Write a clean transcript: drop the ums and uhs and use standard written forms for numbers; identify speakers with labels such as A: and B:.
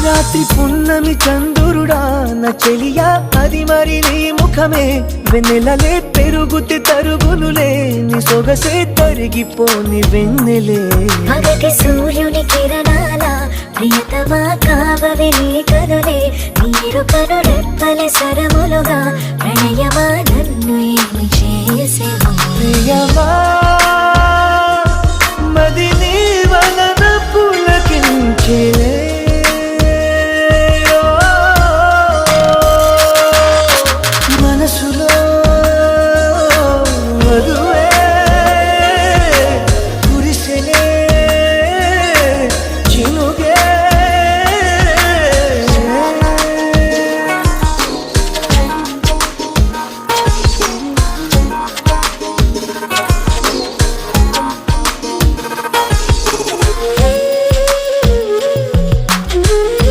A: రాత్రి పున్నమి చంద్రుడా నా చెలియా అది మరి నీ ముఖమే వెన్నెలలే పెరుగుతి తరుగునులే నీ సొగసే తరిగిపోని వెన్నెలే
B: పగటి సూర్యుని కిరణాల ప్రియతమా కావవి నీ కనులే నీరు కను రెప్పల సరములుగా ప్రణయమా నన్ను ఏమి చేసేవా
A: ప్రియమా